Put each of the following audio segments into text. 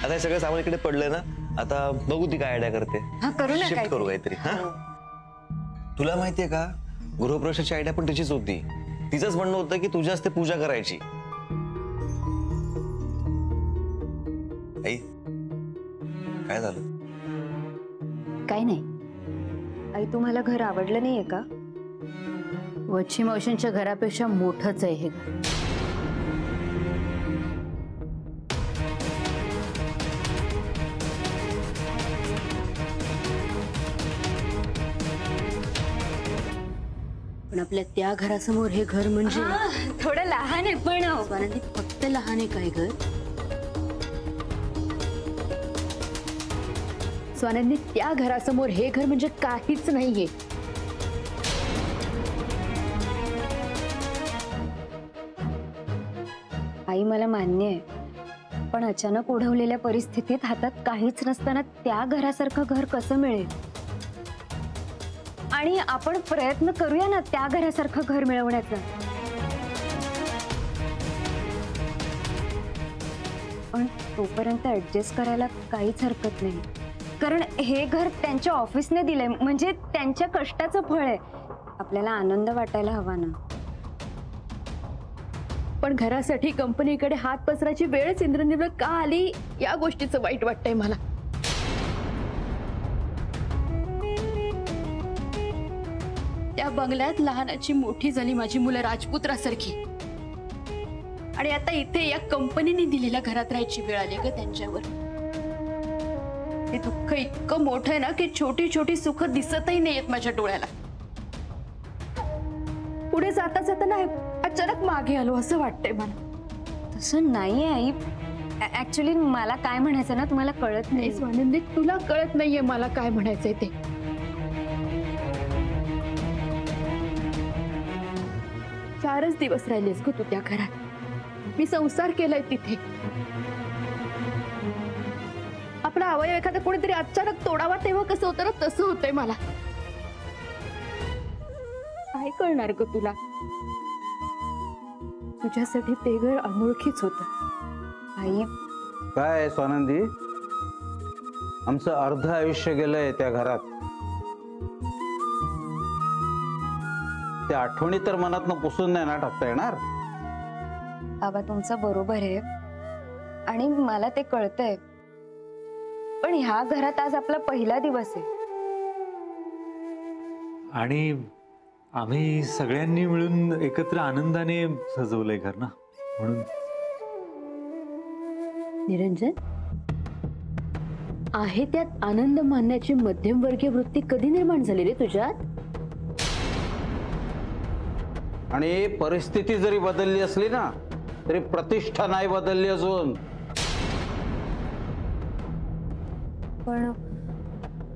आता हे सगळं सामान इकडे पडलंय ना, आता बघू ती काय आयडिया करते. हा, करू ना शिफ्ट करू काहीतरी. हा, तुला माहितीये का, गृहप्रवेशाची आयडिया पण तिचीच होती. तिचंच म्हणणं होतं की तुझ्या हस्ते पूजा करायची. आई, काय झालं? काय नाही. आई, तुम्हाला घर आवडलं नाहीये का? वच्छी मावशींच्या घरापेक्षा मोठंच आहे हे घर. पण आपल्या त्या घरासमोर हे घर म्हणजे थोडं लहान आहे पण स्वानंदी, फक्त लहान आहे काय घर? स्वानंदी, त्या घरासमोर हे घर म्हणजे काहीच नाहीये. आई, मला मान्य आहे, पण अचानक ओढवलेल्या परिस्थितीत हातात काहीच नसताना त्या घरासारखं घर कसं मिळेल? आणि आपण प्रयत्न करूया ना त्या घरासारखं घर मिळवण्याचा. पण तोपर्यंत ऍडजस्ट करायला काहीच हरकत नाही, कारण हे घर त्यांच्या ऑफिसने दिलंय, म्हणजे त्यांच्या कष्टाचं फळ आहे. आपल्याला आनंद वाटायला हवा ना. पण घरासाठी कंपनीकडे हात पसरायची वेळच इंद्रनीलवर का आली, या गोष्टीचं वाईट वाटतंय मला. त्या बंगल्यात लहानाची मोठी झाली माझी मुलं राजपुत्रासारखी, आणि आता इथे या कंपनीने दिलेल्या घरात राहायची वेळ आली ग त्यांच्यावर. हे दुःख इतकं मोठं आहे ना की छोटी छोटी सुख दिसतही नाहीयेत माझ्या डोळ्याला. पुढे जाता जाताना अचानक मागे आलो असं वाटतंय मला. तसं नाहीये आई. ऍक्च्युली मला काय म्हणायचं ना तुम्हाला कळत नाही. स्वानंदी, तुला कळत नाहीये मला काय म्हणायचंय ते. 4च दिवस राहिलेस ग तू त्या घरात. मी संसार केलाय तिथे. आपला अवयव एखादा कोणीतरी अचानक तोडावा तेव्हा कसं होतं ना, तसं होतंय मला. काय कळणार ग तुला? तुझ्यासाठी ते घर अनोळखीच होतं. आई, काय स्वानंदी, आमचं अर्ध आयुष्य गेलंय त्या घरात. त्या आठवणी तर मनातनं पुसून नाही ना टाकता येणार. बाबा, तुमचं बरोबर आहे आणि मला ते कळतंय, पण ह्या घरात आज आपला पहिला दिवस आहे. आणि आम्ही सगळ्यांनी मिळून एकत्र आनंदाने सजवलंय घर ना, म्हणून. निरंजन, आहे त्यात आनंद मानण्याची मध्यमवर्गीय वृत्ती कधी निर्माण झाली रे तुझ्यात? आणि परिस्थिती जरी बदलली असली ना तरी प्रतिष्ठा नाही बदलली अजून. पण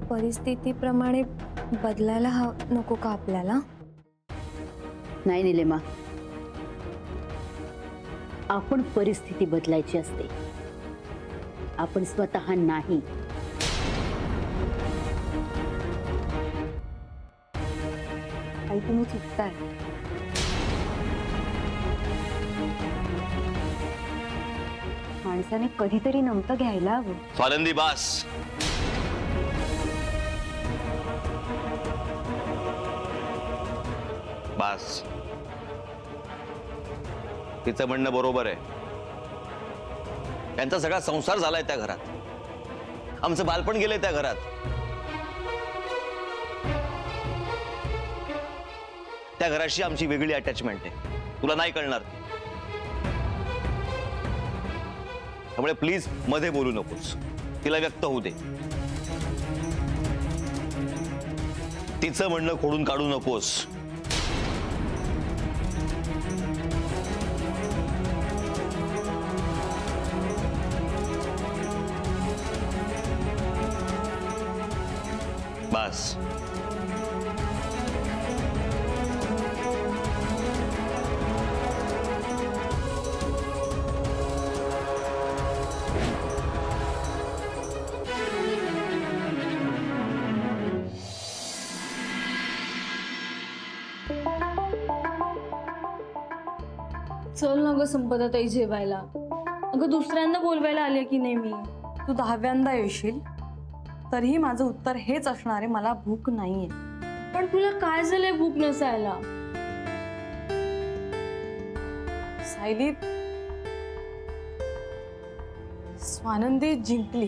परिस्थितीप्रमाणे बदलायला नको का आपल्याला? नाही निलेमा, आपण परिस्थिती बदलायची असते, आपण स्वतः नाही. आई, तुम्ही चुकताय. माणसाने कधीतरी नमतं घ्यायला हवं. स्वानंदी, बास. बास. तिचं म्हणणं बरोबर आहे. त्यांचा सगळा संसार झालाय त्या घरात. आमचं बालपण गेलंय त्या घरात. त्या घराशी आमची वेगळी अटॅचमेंट आहे, तुला नाही कळणार. त्यामुळे प्लीज मध्ये बोलू नकोस. तिला व्यक्त होऊ दे. तिचं म्हणणं खोडून काढू नकोस. बस. चल ना ग संपदा ताई जेवायला. अगं दुसऱ्यांदा बोलवायला आले की नाही मी. तू 10व्यांदा येशील तरीही माझं उत्तर हेच असणार आहे, मला भूक नाहीये. पण तुला काय झालंय भूक नसायला? सायली, स्वानंदी जिंकली.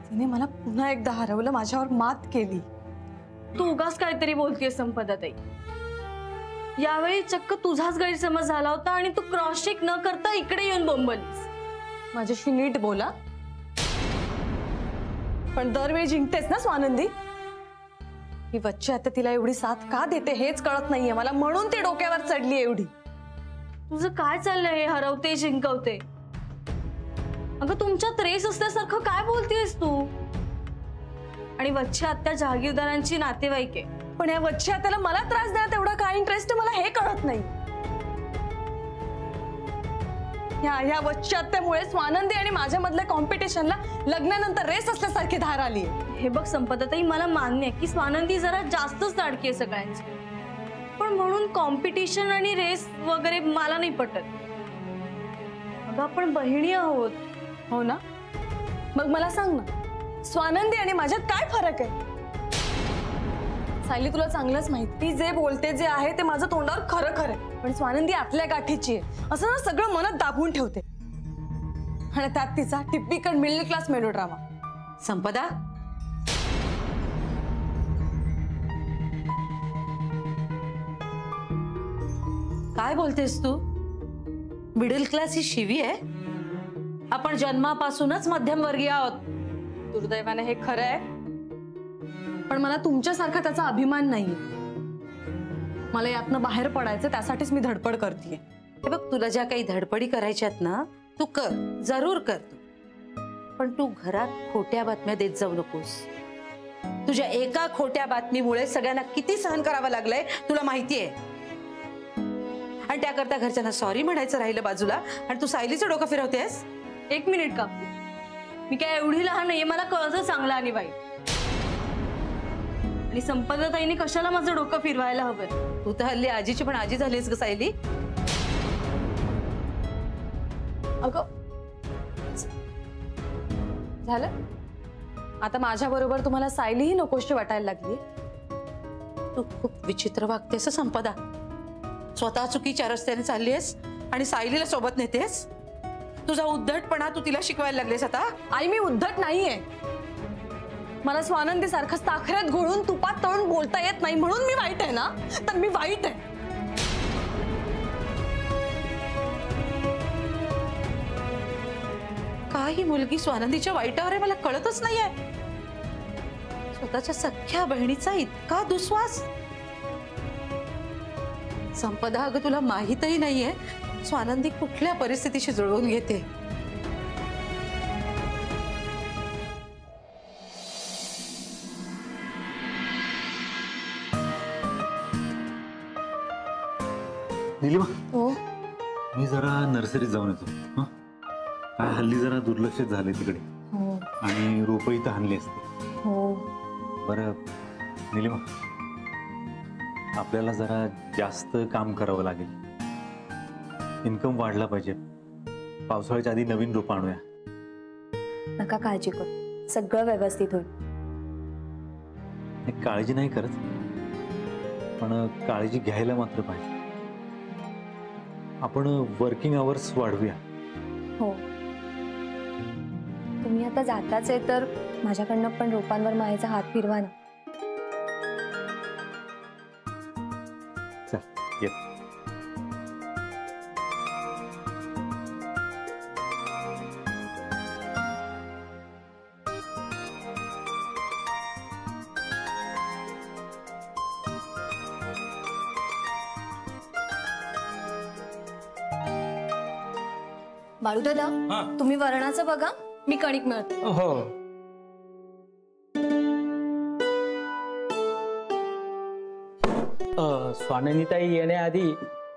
तिने मला पुन्हा एकदा हरवलं, माझ्यावर मात केली. तू उगाच काहीतरी बोलतेय संपदाताई. यावेळी चक्क तुझाच गैरसमज झाला होता आणि तू क्रॉस चेक न करता इकडे येऊन बोंबलीस. माझ्याशी नीट बोला. पण दरवेळी जिंकतेस ना स्वानंदी. ही बच्ची आता तिला एवढी साथ का देते हेच कळत नाहीये मला, म्हणून ती डोक्यावर चढली एवढी. तुझं काय चाललंय हे हरवते जिंकवते? अगं तुमच्यात रेस असल्यासारखं काय बोलतेस तू? आणि वच्छी आत्या जहागीरदारांची नातेवाईक आहे. पण या वच्छी आत्याला मला त्रास देण्यात एवढा काय इंटरेस्ट आहे मला हे कळत नाही. या वच्छी आत्यामुळे स्वानंदी आणि माझ्या मधल्या कॉम्पिटिशनला लग्नानंतर रेस असल्यासारखी धार आली. हे बघ संपदाताई, मला मान्य आहे की स्वानंदी जरा जास्तच लाडकी आहे सगळ्यांची, पण म्हणून कॉम्पिटिशन आणि रेस वगैरे मला नाही पटत. अगं आपण बहिणी आहोत. हो ना, मग मला सांग ना, स्वानंदी आणि माझ्यात काय फरक आहे? सायली, तुला चांगलंच माहिती, जे बोलते जे आहे ते माझं तोंडावर खरं खरं आहे. पण स्वानंदी आतल्या गाठीची आहे असं ना सगळं मनात दाबून ठेवते. आणि त्यात तिचा टिपिकल मिडल क्लास मेलोड्रामा. संपदा, काय बोलतेस तू? मिडल क्लास ही शिवी आहे? आपण जन्मापासूनच मध्यमवर्गीय आहोत. दुर्दैवाने हे खरं आहे, पण मला तुमच्यासारखा त्याचा अभिमान नाहीये. मला यातनं बाहेर पडायचं, त्यासाठीच मी धडपड करतेय. हे बघ, तुला ज्या काही धडपडी करायच्यात ना तू कर, जरूर कर तू. पण तू घरात खोट्या बातम्या देत जाऊ नकोस. तुझ्या एका खोट्या बातमीमुळे सगळ्यांना किती सहन करावं लागलंय तुला माहितीये. आणि त्याकरता घरच्यांना सॉरी म्हणायचं राहिलं बाजूला, आणि तू सायलीचं डोकं फिरवतेस. एक मिनिट का, मी काय एवढी लहान नाहीये, मला कळतं चांगलं आणि वाईट. आणि संपदाताईने कशाला माझं डोकं फिरवायला हवं? तू तर हल्ली आजीची पण आजी झालीस ग सायली. अगं झालं आता, माझ्या बरोबर तुम्हाला सायली ही नकोशी वाटायला लागली. तू खूप विचित्र वागतेस संपदा. स्वतः चुकीच्या रस्त्याने चाललीस आणि सायलीला सोबत नेतेस. तुझा उद्धटपणा तू तिला शिकवायला लागलेस आता. आई, मी उद्धट नाहीये. मला स्वानंदी सारखं साखरेत घोळून तुपात तळून बोलता येत नाही म्हणून मी वाईट आहे ना? तर मी वाईट आहे. काही मुलगी स्वानंदीच्या वाईटावर आहे मला कळतच नाहीये. स्वतःच्या सख्ख्या बहिणीचा इतका दुस्वास. संपदा, अगं तुला माहीतही नाहीये स्वानंदी कुठल्या परिस्थितीशी जुळवून घेते. नीलिमा, हो, मी जरा नर्सरीत जाऊन येतो. हं? काय हल्ली जरा दुर्लक्षित झाले तिकडे, हो, आणि रोपही तर हाणली असते. हो. बरं नीलिमा, आपल्याला जरा जास्त काम करावं लागेल. इन्कम वाढला पाहिजे. पावसाळ्याच्या आधी नवीन रोपं आणूया. नका काळजी करू, सगळं व्यवस्थित होईल. काळजी नाही करत, पण काळजी घ्यायला मात्र पाहिजे. आपण वर्किंग आवर्स वाढवूया. हो, तुम्ही आता जाताच आहे तर माझ्याकडनं पण रोपांवर मायेचा हात फिरवा ना. चल ये. बाळूदादा, तुम्ही वरणाचं बघा, मी कणिक मिळते. हो. स्वानंदीताई येण्याआधी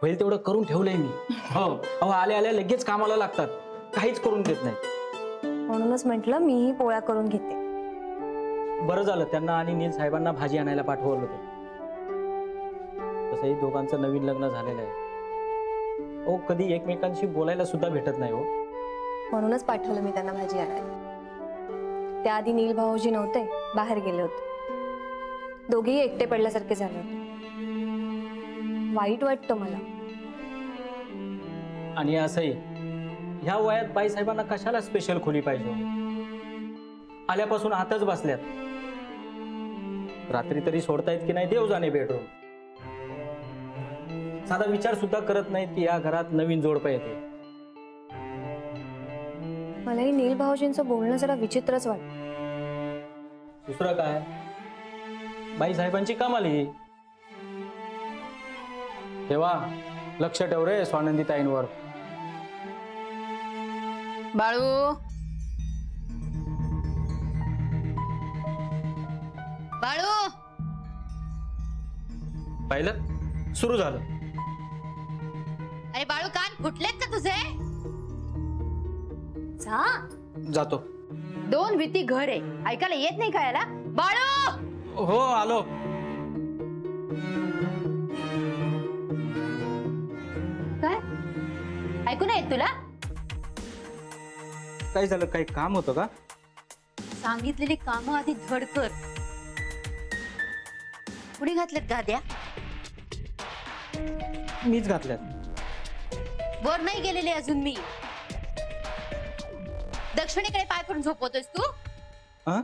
होईल तेवढं करून ठेवलंय मी. हो, अहो आल्या आल्या लगेच कामाला लागतात, काहीच करून देत नाही. म्हणूनच म्हटलं मीही पोळ्या करून घेते. बरं झालं त्यांना आणि नील साहेबांना भाजी आणायला पाठवलं होतं. तसंही दोघांचं नवीन लग्न झालेलं आहे. हो, कधी एकमेकांशी बोलायला सुद्धा भेटत नाही. हो, म्हणूनच पाठवलं मी त्यांना भाजी आणायला. त्याआधी नील भाऊजी नव्हते, बाहेर गेले होते. दोघेही एकटे पडल्यासारखे झाले होते. वाईट वाटतं मला. आणि असंही ह्या वयात बाईसाहेबांना कशाला स्पेशल खोली पाहिजे? आल्यापासून आताच बसल्यात. रात्री तरी सोडतायत की नाही देव जाणे बेडरूम. साधा विचार सुद्धा करत नाहीत की या घरात नवीन जोडपं येते. मलाही नील भाऊजींचं बोलणं जरा विचित्रच वाटतं. दुसरं काय, बाईसाहेबांची कमाली. तेव्हा लक्ष ठेव रे स्वानंदी ताईंवर. बाळू, बाळू, पाहिलं सुरू झालं. अरे बाळू, कान फुटलेत का तुझे? जा. जातो. 2 विती घर आहे, ऐकायला येत नाही का याला? बाळू, हो आलो. काय ऐकू नाही येत तुला? काय झालं? काही काम होतं का? सांगितलेली कामं आधी धड कर. कुणी घातलेत गाद्या? मीच घातल्यात. वर नाही गेलेले अजून मी. दक्षिणेकडे पाय करून झोपवतोयस तू? हं?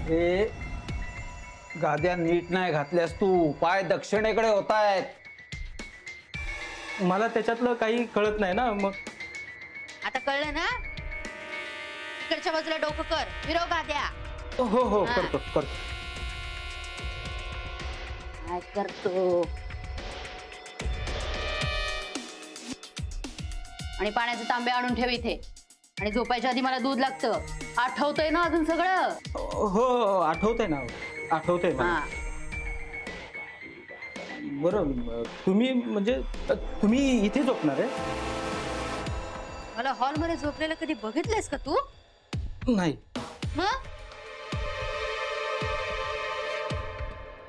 ए गाद्या नीट नाही घातल्यास तू. पाय दक्षिणेकडे होत आहेत. मला त्याच्यातलं काही कळत नाही ना. मग आता कळलं ना? इकडच्या बाजूला डोकं कर, फिरव गाद्या. हो हो हा. करतो करतो. काय करतो? आणि पाण्याचे तांबे आणून ठेव इथे. आणि झोपायच्या आधी मला दूध लागतं. आठवतंय ना अजून सगळं? हो आठवतंय ना. आठवतंय ना. हा. बरं तुम्ही म्हणजे तुम्ही इथे झोपणार आहे? मला हॉलमध्ये झोपलेलं कधी बघितलंयस का तू? नाही. मग?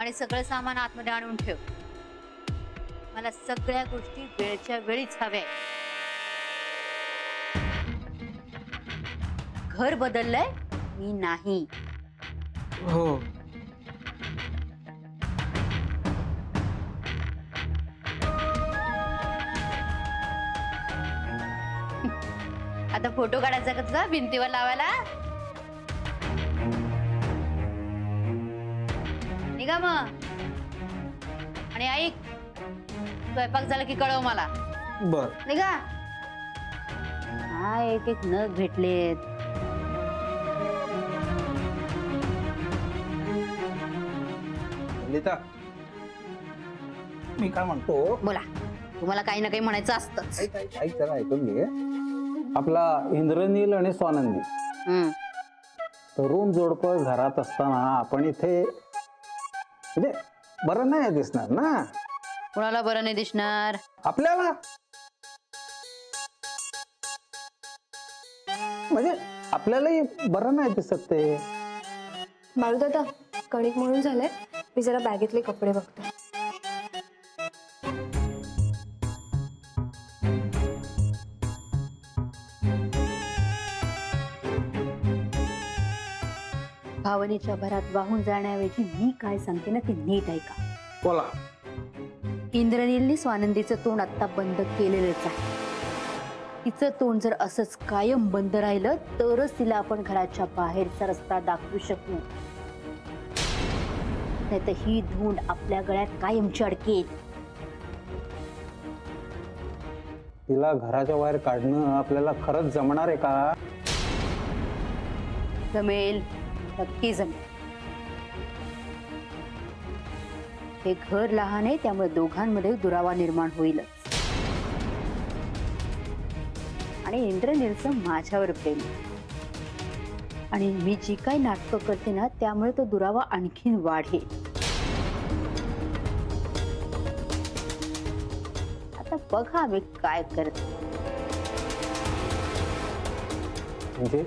आणि सगळं सामान आतमध्ये आणून ठेव. मला सगळ्या गोष्टी वेळच्या वेळीच हव्या. घर बदललंय, मी नाही. हो. आता फोटो काढायचा का तुझा भिंतीवर लावायला? निघा मग. आणि ऐक, स्वयंपाक झाला की कळव मला. बर. निघा. हा, एक एक नग भेटलेत. ललिता, मी काय म्हणतो, बोला. तुम्हाला काही ना काही म्हणायचं असतंच. ऐक जरा ऐकून घे. आपला इंद्रनील आणि स्वानंदी तरुण जोडपं घरात असताना आपण इथे म्हणजे बरं नाही दिसणार ना. कोणाला बरं नाही दिसणार? आपल्याला. म्हणजे आपल्यालाही बरं नाही दिसत ते. बाळूदादा, कणिक म्हणून झालंय. मी जरा बॅगेतले कपडे बघते. भावनेच्या भरात वाहून जाण्याऐवजी मी काय सांगते ना ते नीट ऐका. बोला. इंद्रनीलने स्वानंदीचं तोंड आता बंद केलेलंच आहे. तिचं तोंड जर असंच कायम बंद राहिलं तरच तिला आपण घराच्या बाहेरचा रस्ता दाखवू शकू. नाही तर ही धूंड आपल्या गळ्यात कायमची अडकेल. तिला घराच्या बाहेर काढणं आपल्याला खरंच जमणार आहे का? जमेल, नक्की जमेल. हे घर लहान आहे त्यामुळे दोघांमध्ये दुरावा निर्माण होईलच. आणि इंद्रनीलचं माझ्यावर प्रेम. आणि मी जी काही नाटकं करते ना त्यामुळे तो दुरावा आणखीन वाढेल. आता बघा मी काय करते. म्हणजे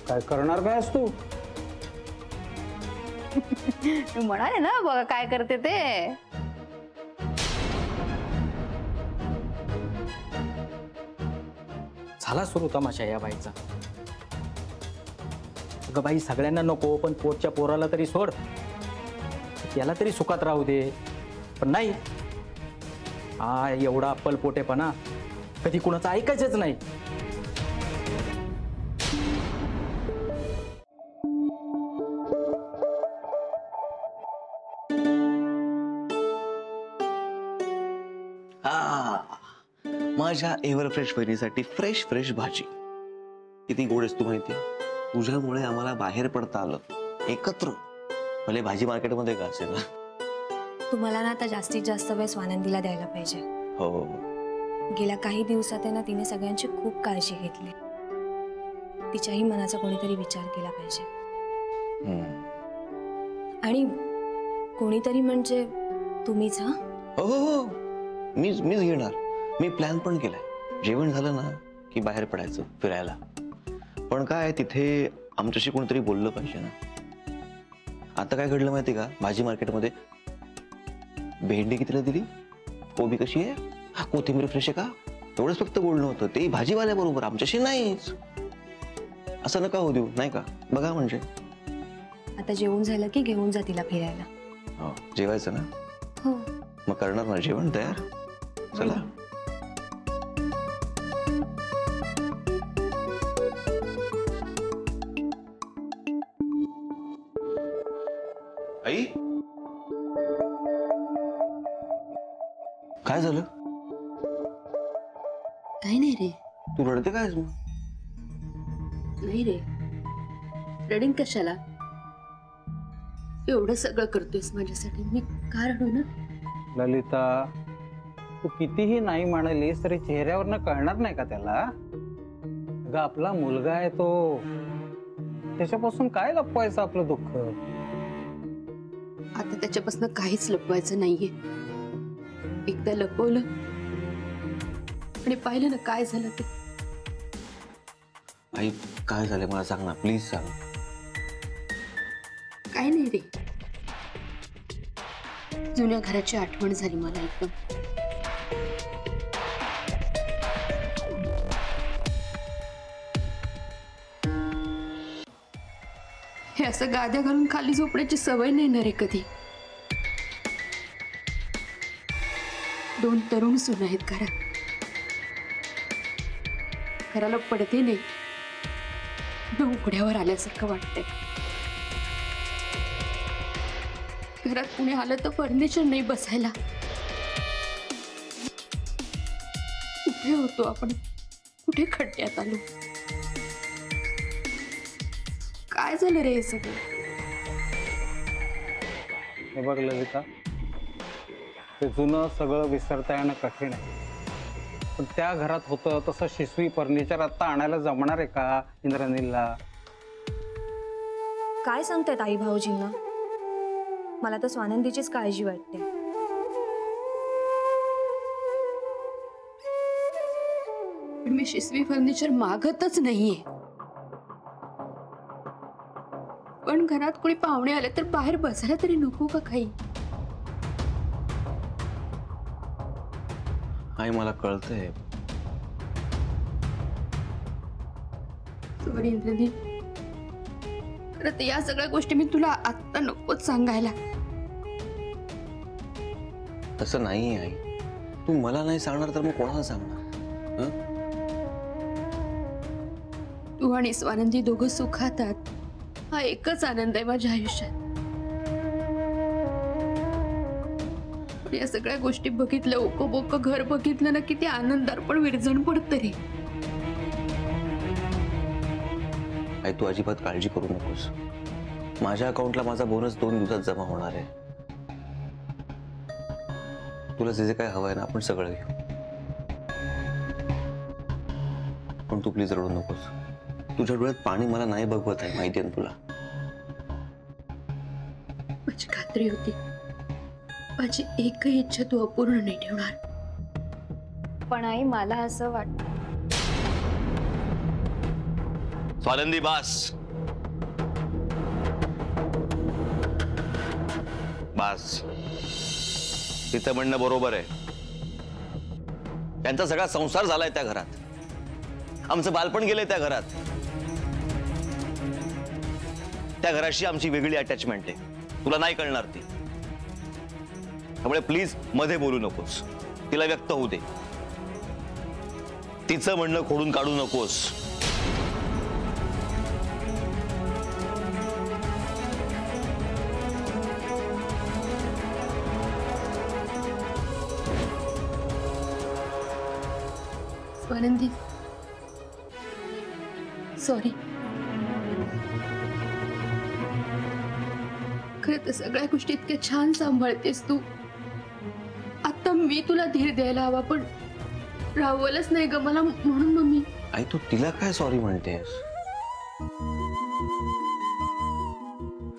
काय करणार काय तू? मी म्हणाले ना बघा काय करते ते. झाला सुरू तमाशा या बाईचा. अगं बाई, सगळ्यांना नको, पण पोटच्या पोराला तरी सोड, त्याला तरी सुखात राहू दे. पण नाही, हा एवढा अप्पलपोटेपणा कधी कुणाचं ऐकायचंच नाही. माझ्या एव्हर फ्रेश बहिणीसाठी फ्रेश फ्रेश भाजी. किती गोड आहेस तू माहिती. तुझ्यामुळे आम्हाला बाहेर पडता आलं एकत्र, भले भाजी मार्केटमध्ये का असेल ना. तुम्हाला ना आता जास्तीत जास्त वेळ स्वानंदीला द्यायला पाहिजे. हो, गेल्या काही दिवसात आहे ना तिने सगळ्यांची खूप काळजी घेतली. तिच्याही मनाचा कोणीतरी विचार केला पाहिजे. आणि कोणीतरी म्हणजे तुम्हीच. हा हो हो हो, मीच घेणार. मी प्लॅन पण केलाय. जेवण झालं ना की बाहेर पडायचं फिरायला. पण काय तिथे आमच्याशी कोणतरी बोललं पाहिजे ना. आता काय घडलं माहिती का, भाजी मार्केटमध्ये भेंडी कितीला दिली, कोबी कशी आहे, कोथिंबीर फ्रेश आहे का, एवढंच फक्त बोलणं होतं. ते भाजीवाल्या बरोबर, आमच्याशी नाहीच. असं नका होऊ देऊ, नाही का. बघा म्हणजे आता जेवण झालं की घेऊन जा तिला फिरायला. हो, जेवायचं ना. हो. मग करणार ना जेवण तयार. चला. आई, काय झालं. काही नाही रे. तू रडते काय मग. नाही रे, रडिंग कशाला. एवढं सगळं करतोयस माझ्यासाठी, मी का रडू ना. ललिता, तू कितीही नाही म्हणालीस तरी चेहऱ्यावरनं कळणार नाही का त्याला. अगं आपला मुलगा आहे तो, त्याच्यापासून काय लपवायचं आपलं दुःख. आता त्याच्यापासून काहीच लपवायचं नाहीये. एकदा लपवलं आणि पाहिलं ना काय झालं ते. आई, काय झालं मला सांग ना, प्लीज सांग. काय नाही रे, जुन्या घराची आठवण झाली मला एकदम. हे असं गाद्या घालून खाली झोपण्याची सवय नाही ना रे कधी. 2 तरुण सुना आहेत घरात. घराला पडते नाही, उघड्यावर आल्यासारखं वाटतंय. घरात कुणी आलं तर फर्निचर नाही बसायला. कुठे होतो आपण, कुठे खड्ड्यात आलो. काय झालं रे हे सगळं. हे बघ ललिता, ते जुनं सगळं विसरता येणं कठीण आहे. पण त्या घरात होतं तसं शिसवी फर्निचर आता आणायला जमणार आहे का इंद्राणीला. काय सांगतायत आई भाऊजींना. मला तर स्वानंदीचीच काळजी वाटते. पण मी शिसवी फर्निचर मागतच नाहीये. पण घरात कोणी पाहुणे आले तर बाहेर बसायला तरी नको का काही. आई, मला कळतंय. सॉरी इंद्रनी, खरं तर या सगळ्या गोष्टी मी तुला आत्ता नकोच सांगायला. तसं नाही आई. तू मला नाही सांगणार तर मग कोणाला सांगणार. तू आणि स्वानंदी दोघं सुखात आहात, हा एकच आनंद आहे माझ्या आयुष्यात. पण या सगळ्या गोष्टी बघितलं, ओकोबोक घर बघितलं ना, किती आनंदार पण विरजण पडत रे. आई, तू अजिबात काळजी करू नकोस. माझ्या अकाउंटला माझा बोनस 2 दिवसात जमा होणार आहे. तुला जे जे काय हवंय ना, आपण सगळं घेऊ. पण तू प्लीज रडू नकोस. तुझ्या डोळ्यात पाणी मला नाही बघवत आहे, माहिती आहे ना तुला. माझी खात्री होती माझी एकही इच्छा तू अपूर्ण नाही ठेवणार. पण आई, मला असं वाटतं स्वानंदी, बास बास. तिचं म्हणणं बरोबर आहे. त्यांचा सगळा संसार झालाय त्या घरात. आमचं बालपण गेलंय त्या घरात. त्या घराशी आमची वेगळी अटॅचमेंट आहे, तुला नाही कळणार ती. त्यामुळे प्लीज मध्ये बोलू नकोस, तिला व्यक्त होऊ दे. तिचं म्हणणं खोडून काढू नकोस. स्वानंदी, सॉरी. खरं तर सगळ्या गोष्टी इतक्या छान सांभाळतेस तू. आता मी तुला धीर द्यायला हवा, पण राहवलंच नाही ग मला, म्हणून मग मी. आई तू तिला काय सॉरी म्हणतेस?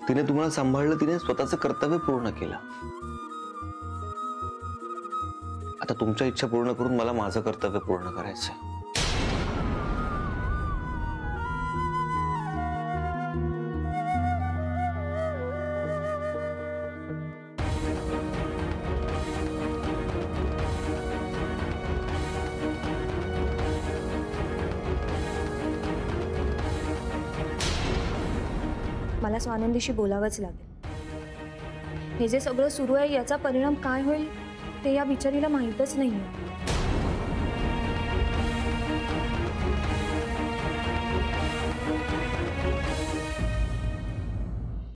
तिने तुम्हाला सांभाळलं, तिने स्वतःचं कर्तव्य पूर्ण केलं. आता तुमच्या इच्छा पूर्ण करून मला माझं कर्तव्य पूर्ण करायचंय. मला स्वानंदीशी बोलावंच लागेल. हे जे सगळं सुरू आहे याचा परिणाम काय होईल ते या बिचारीला माहीतच नाहीये.